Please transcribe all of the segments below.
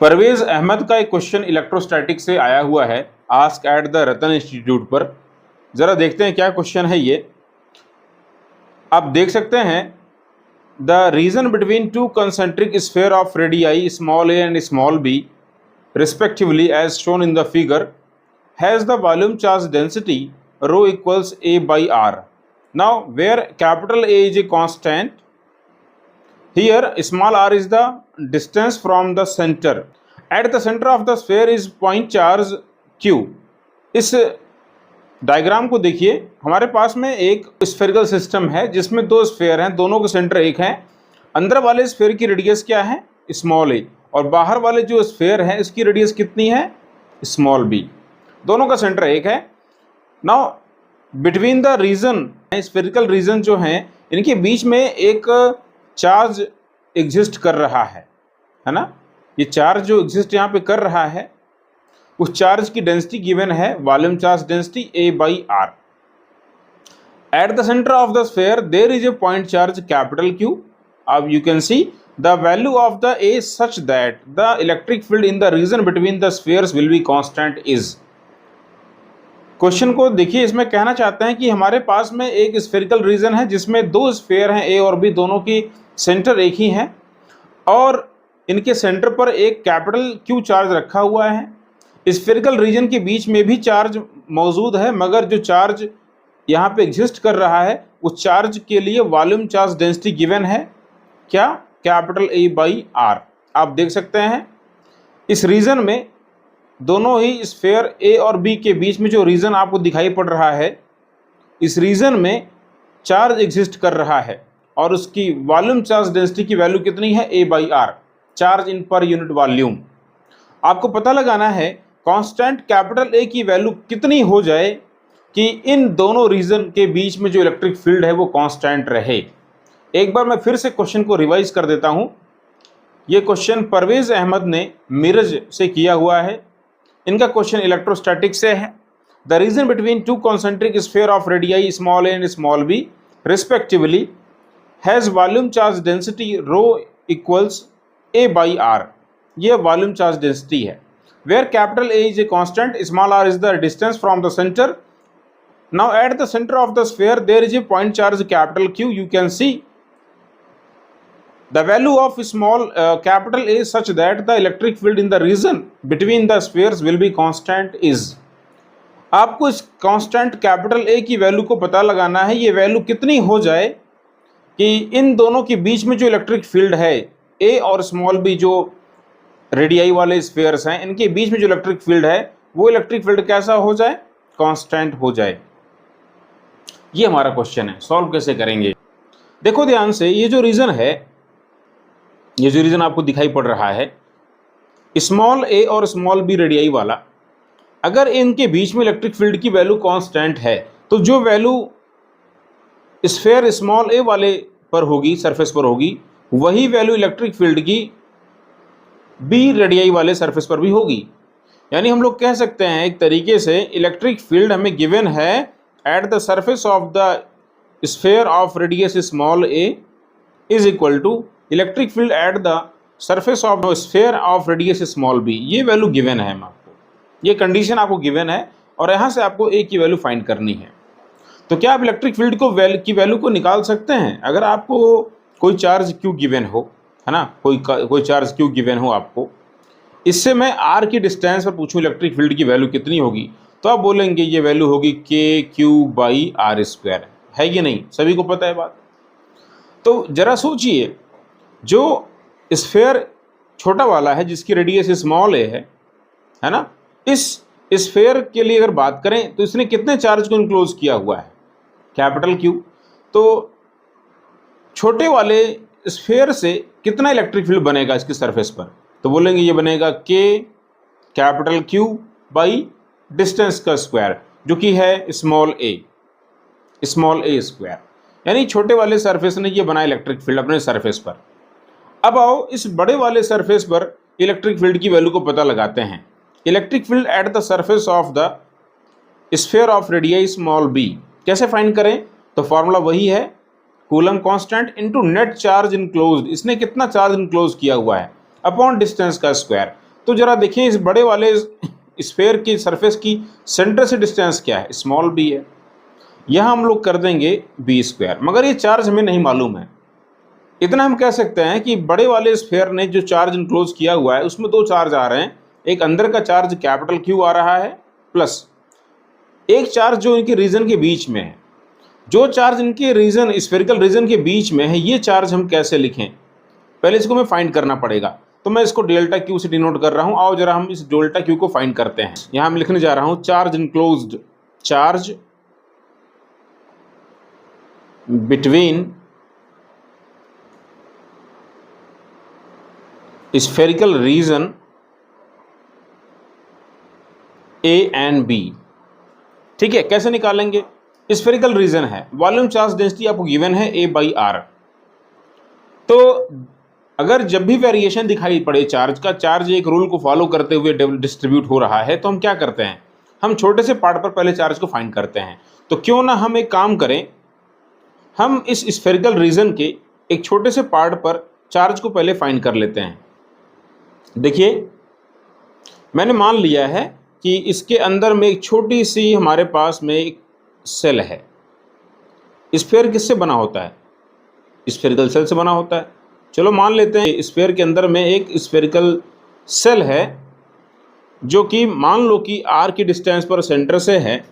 परवेज अहमद का एक question electrostatic से आया हुआ है, ask at the Ratan institute पर। जरा देखते हैं क्या क्वेश्चन है ये। आप देख सकते हैं, the region between two concentric sphere of radii small a and small b respectively as shown in the figure has the volume charge density rho equals A by r. Now where capital A is a constant, here small r is the distance from the center. At the center of the sphere is point charge q. इस diagram को देखिए, हमारे पास में एक spherical system है जिसमें दो sphere हैं, दोनों के सेंटर एक है। अंदर वाले स्फेयर की रेडियस क्या है? स्मॉल ए, और बाहर वाले जो स्फेयर है इसकी रेडियस कितनी है? Small b. दोनों का सेंटर एक है। Now between the region, spherical region जो हैं इनके बीच में एक चार्ज एग्जिस्ट कर रहा है ना। ये चार्ज जो एग्जिस्ट यहाँ पे कर रहा है, उस चार्ज की डेंसिटी गिवन है volume charge density A by r. At the centre of the sphere there is a point charge capital Q. अब you can see the value of the A such that the electric field in the region between the spheres will be constant is. Question को देखिए, इसमें कहना चाहते हैं कि हमारे पास में एक स्फेरिकल रीजन है जिसमें दो स्फेयर हैं, A और B, दोनों की सेंटर एक ही है और इनके सेंटर पर एक कैपिटल Q चार्ज रखा हुआ है। स्फेरिकल रीजन के बीच में भी चार्ज मौजूद है, मगर जो चार्ज यहाँ पे एग्जिस्ट कर रहा है उस चार्ज के लिए वॉल्यूम चार्ज डेंसिटी गिवन है क्या? Capital A by r. आप देख सकते हैं इस रीजन में दोनों ही स्फेयर A और B के बीच में जो रीजन आपको दिखाई पड़ रहा है, इस रीजन में चार्ज एग्जिस्ट कर रहा है और उसकी वॉल्यूम चार्ज डेंसिटी की वैल्यू कितनी है? A by r, charge in per unit volume. आपको पता लगाना है कांस्टेंट कैपिटल A की वैल्यू कितनी हो जाए कि इन दोनों रीजन के बीच में जो इलेक्ट्रिक फील्ड है वो कांस्टेंट रहे। एक बार मैं फिर से क्वेश्चन को रिवाइज कर देता हूँ। ये क्वेश्चन परवेज अहमद ने मिरज से किया हुआ है। इनका क्वेश्चन इलेक्ट्रोस्टैटिक से है। The region between two concentric sphere of radii small a and small b respectively has volume charge density rho equals A by r. ये वॉल्यूम चार्ज डेंसिटी है। Where capital A is a constant, small r is the distance from the centre. Now at the centre of the sphere there is a point charge capital Q. You can see the value of small capital A such that the electric field in the region between the spheres will be constant is. आपको इस constant capital A की value को पता लगाना है। ये value कितनी हो जाए कि इन दोनों के बीच में जो इलेक्ट्रिक फील्ड है A और स्मॉल b, जो रेडियाई वाले स्फेयर्स हैं, इनके बीच में जो इलेक्ट्रिक फील्ड है वो इलेक्ट्रिक फील्ड कैसा हो जाए? कांस्टेंट हो जाए। ये हमारा क्वेश्चन है। सॉल्व कैसे करेंगे? देखो ध्यान से, ये जो रीजन है, ये जो रीजन आपको दिखाई पड़ रहा है स्मॉल A और स्मॉल b रेडियाई वाला, अगर इनके बीच में इलेक्ट्रिक फील्ड की वैल्यू कांस्टेंट है तो जो वैल्यू स्फेयर स्मॉल a वाले पर होगी, सरफेस पर होगी, वही वैल्यू इलेक्ट्रिक फील्ड की b रेडियाई वाले सरफेस पर भी होगी। यानी हम लोग कह सकते हैं एक तरीके से इलेक्ट्रिक फील्ड हमें गिवन है at the surface of the sphere of radius small a is equal to electric field at the surface of sphere of radius small b। ये वैल्यू गिवन है आपको, ये कंडीशन आपको गिवन है और यहाँ से आपको A की वैल्यू फाइंड करनी है। तो क्या आप इलेक्ट्रिक फील्ड की वैल्यू को निकाल सकते हैं? अगर आपको कोई चार्ज Q गिवन हो, है ना, कोई चार्ज Q गिवन हो आपको, इससे मैं R की डिस्टेंस पर पूछूं इलेक्ट्रिक फील्ड की वैल्यू कितनी होगी, तो आप बोलेंगे ये वैल्यू होगी KQ बाई आर स्क्वायर। है कि नहीं? सभी को पता है बात। तो जरा सोचिए, जो स्फेयर छोटा वाला है जिसकी रेडियस स्मॉल है ना, इस स्फेयर के लिए अगर बात करें तो इसने कितने चार्ज को इनक्लोज किया हुआ है? Capital Q। तो छोटे वाले स्फेयर से कितना इलेक्ट्रिक फील्ड बनेगा इसकी सरफेस पर? तो बोलेंगे ये बनेगा K capital Q by distance का स्क्वायर, जो कि है स्मॉल a स्क्वायर। यानी छोटे वाले सरफेस ने ये बनाया इलेक्ट्रिक फील्ड अपने सरफेस पर। अब आओ इस बड़े वाले सरफेस पर इलेक्ट्रिक फील्ड की वैल्यू को पता लगाते हैं। Electric field at the surface of the sphere of radii small b कैसे फाइंड करें? तो फॉर्मूला वही है, coulomb constant into net charge enclosed. इसने कितना चार्ज इनक्लोज किया हुआ है अपॉन डिस्टेंस का स्क्वायर। तो जरा देखिए इस बड़े वाले स्फेयर की सरफेस की सेंटर से डिस्टेंस क्या है, स्मॉल बी है। यह हम लोग कर देंगे बी स्क्वायर, मगर ये चार्ज हमें नहीं मालूम है। इतना हम कह सकते हैं कि बड़े वाले स्फेयर ने जो चार्ज इनक्लोज किया हुआ है उसमें दो चार्ज आ रहे हैं। एक अंदर का चार्ज कैपिटल क्यू आ रहा है, प्लस एक चार्ज जो इनके रीजन के बीच में है। जो चार्ज इनके रीजन, स्फेरिकल रीजन के बीच में है, ये चार्ज हम कैसे लिखें, पहले इसको हमें फाइंड करना पड़ेगा। तो मैं इसको डेल्टा क्यू से डिनोट कर रहा हूं। आओ जरा हम इस डेल्टा क्यू को फाइंड करते हैं। यहां मैं लिखने जा रहा हूं charge enclosed, charge between spherical region a and b. ठीक है, कैसे निकालेंगे? स्फेरिकल रीजन है, वॉल्यूम चार्ज डेंसिटी आपको गिवन है ए बाई आर। तो अगर जब भी वेरिएशन दिखाई पड़े चार्ज का, चार्ज एक रूल को फॉलो करते हुए डिस्ट्रीब्यूट हो रहा है, तो हम क्या करते हैं, हम छोटे से पार्ट पर पहले चार्ज को फाइंड करते हैं। तो क्यों ना हम एक काम करें, हम इस स्फेरिकल रीजन के एक छोटे से पार्ट पर चार्ज को पहले फाइंड कर लेते हैं। देखिए मैंने मान लिया है कि इसके अंदर में एक छोटी सी हमारे पास में एक सेल है। स्फेयर किससे बना होता है? स्फेरिकल सेल से बना होता है। चलो मान लेते हैं स्फेयर के अंदर में एक स्फेरिकल सेल है जो कि मान लो कि आर की डिस्टेंस पर सेंटर से है,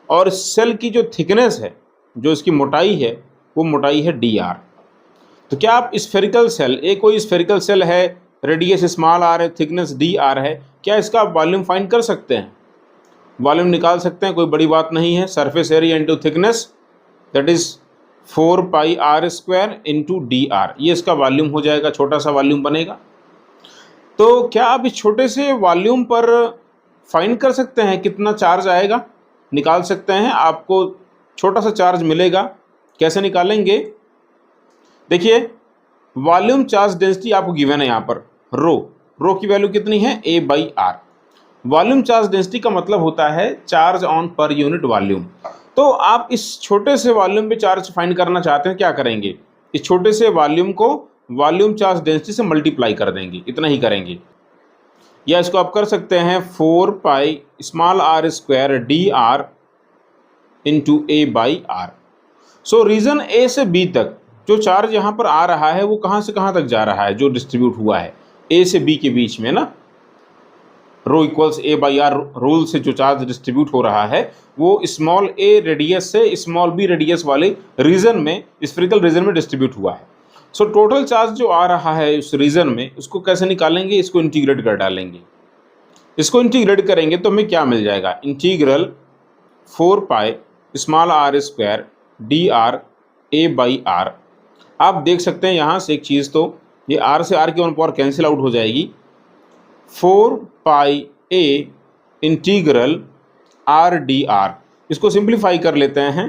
और सेल की जो थिकनेस है, जो इसकी मोटाई है, वो मोटाई है डी आर। तो क्या आप स्फेरिकल सेल, एक कोई स्फेरिकल सेल है, रेडियस स्मॉल आर है, थिकनेस डी आर है, क्या इसका आप वॉल्यूम फाइंड कर सकते हैं? वॉल्यूम निकाल सकते हैं, कोई बड़ी बात नहीं है। Surface area into thickness, that is 4 pi r square into d r, ये इसका वॉल्यूम हो जाएगा, छोटा सा वॉल्यूम बनेगा। तो क्या आप इस छोटे से वॉल्यूम पर फाइंड कर सकते हैं कितना चार्ज आएगा? निकाल सकते हैं, आपको छोटा सा चार्ज मिलेगा। कैसे निकालेंगे? देखिए वॉल्यूम चार्ज डेंसिटी आपको गिवन है यहाँ पर, रो की वैल्यू कितनी है? ए by r. Volume charge density का मतलब होता है charge on per unit volume. तो आप इस छोटे से वॉल्यूम पे चार्ज फाइंड करना चाहते हैं, क्या करेंगे, इस छोटे से वॉल्यूम को वॉल्यूम चार्ज डेंसिटी से मल्टीप्लाई कर देंगे, इतना ही करेंगे। या इसको आप कर सकते हैं 4 pi small r square d r into a by r. So region a से बी तक जो चार्ज यहाँ पर आ रहा है वो कहाँ से कहाँ तक जा रहा है, जो डिस्ट्रीब्यूट हुआ है ए से बी के बीच में ना, rho equals A by r rule से जो चार्ज डिस्ट्रीब्यूट हो रहा है वो स्मॉल ए रेडियस से स्मॉल बी रेडियस वाले रीजन में, स्फेरिकल रीजन में डिस्ट्रीब्यूट हुआ है। सो टोटल चार्ज जो आ रहा है उस रीजन में, उसको कैसे निकालेंगे? इसको इंटीग्रेट कर डालेंगे। इसको इंटीग्रेट करेंगे तो हमें क्या मिल जाएगा? Integral 4 pi small r square d r A by r. आप देख सकते हैं यहाँ से एक चीज़, तो ये आर से आर की वन पावर कैंसिल आउट हो जाएगी। 4 pi A integral r d r, इसको सिंप्लीफाई कर लेते हैं।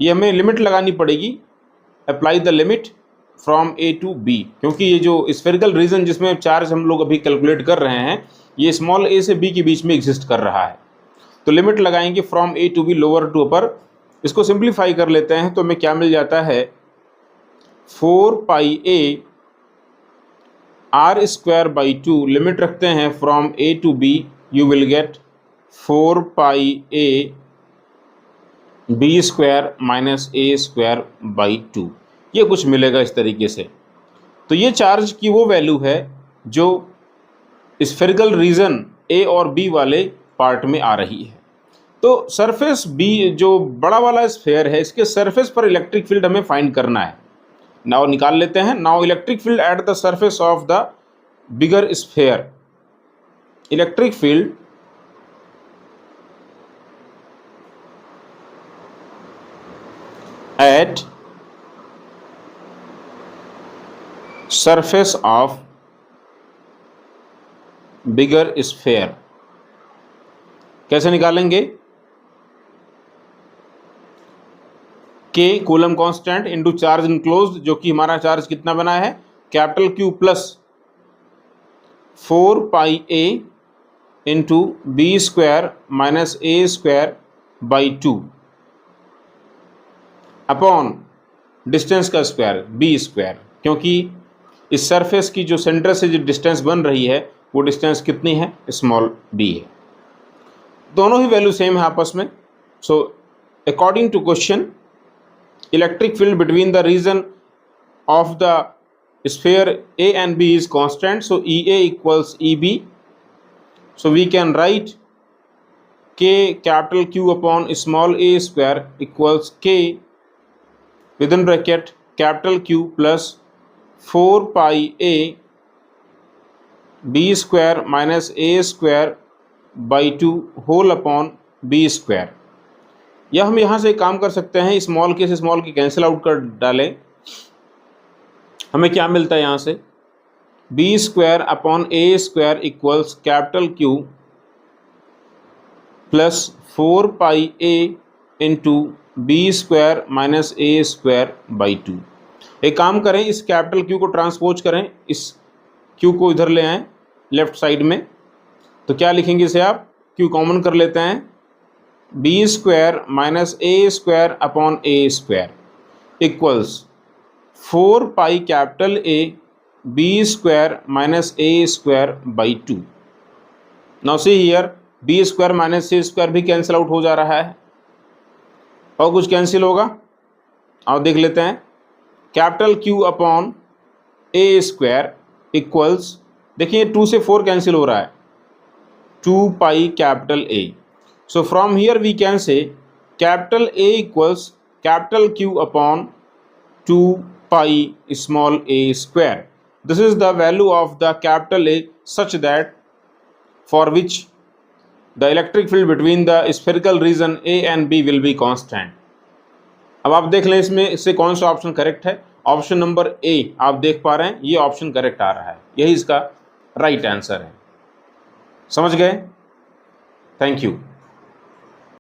ये हमें लिमिट लगानी पड़ेगी, apply the limit from a to b, क्योंकि ये जो स्फेरिकल रीजन जिसमें चार्ज हम लोग अभी कैलकुलेट कर रहे हैं, ये स्मॉल ए से बी के बीच में एग्जिस्ट कर रहा है। तो लिमिट लगाएंगे from a to b, lower to upper. इसको सिंप्लीफाई कर लेते हैं तो हमें क्या मिल जाता है? 4 pi a r square by 2, limit रखते हैं from a to b, you will get 4 pi a b square minus a square by 2। ये कुछ मिलेगा इस तरीके से। तो ये चार्ज की वो वैल्यू है जो स्फेरिकल रीजन ए और बी वाले पार्ट में आ रही है। तो सरफेस बी, जो बड़ा वाला स्फेयर है, इसके सरफेस पर इलेक्ट्रिक फील्ड हमें फाइंड करना है। नाउ निकाल लेते हैं। Now electric field at the surface of the bigger sphere, electric field at surface of bigger sphere कैसे निकालेंगे? K Coulomb constant into charge enclosed, जो कि हमारा चार्ज कितना बना है? Capital Q plus 4 pi A into b square minus a square by 2 upon distance का square b square, क्योंकि इस सरफेस की जो सेंटर से जो डिस्टेंस बन रही है वो डिस्टेंस कितनी है, स्मॉल d है। दोनों ही वैल्यू सेम है आपस में। So according to question, electric field between the region of the sphere A and B is constant, so EA equals EB. So we can write K capital Q upon small a square equals K within bracket capital Q plus 4 pi a B square minus a square by 2 whole upon B square। या हम यहाँ से काम कर सकते हैं, small के से स्मॉल की कैंसिल आउट कर डालें, हमें क्या मिलता है यहाँ से, b square upon a square equals capital Q plus 4 pi A into b square minus a square by 2। एक काम करें, इस कैपिटल क्यू को ट्रांसपोज करें, इस क्यू को इधर ले आएँ लेफ्ट साइड में, तो क्या लिखेंगे इसे आप, क्यू कॉमन कर लेते हैं, b square minus a square upon a square equals 4 pi capital A b square minus a square by 2। Now see here, b square minus a square भी कैंसिल आउट हो जा रहा है, और कुछ कैंसिल होगा, और देख लेते हैं, capital Q upon a square equals, देखिए 2 से 4 कैंसिल हो रहा है, 2 pi capital A. So from here we can say capital A equals capital Q upon 2 pi small a square. This is the value of the capital A such that for which the electric field between the spherical region A and B will be constant. अब आप देख लें इसमें इससे कौन सा option correct है। Option number A आप देख पा रहे हैं, ये ऑप्शन करेक्ट आ रहा है, यही इसका राइट आंसर है। समझ गए? Thank you.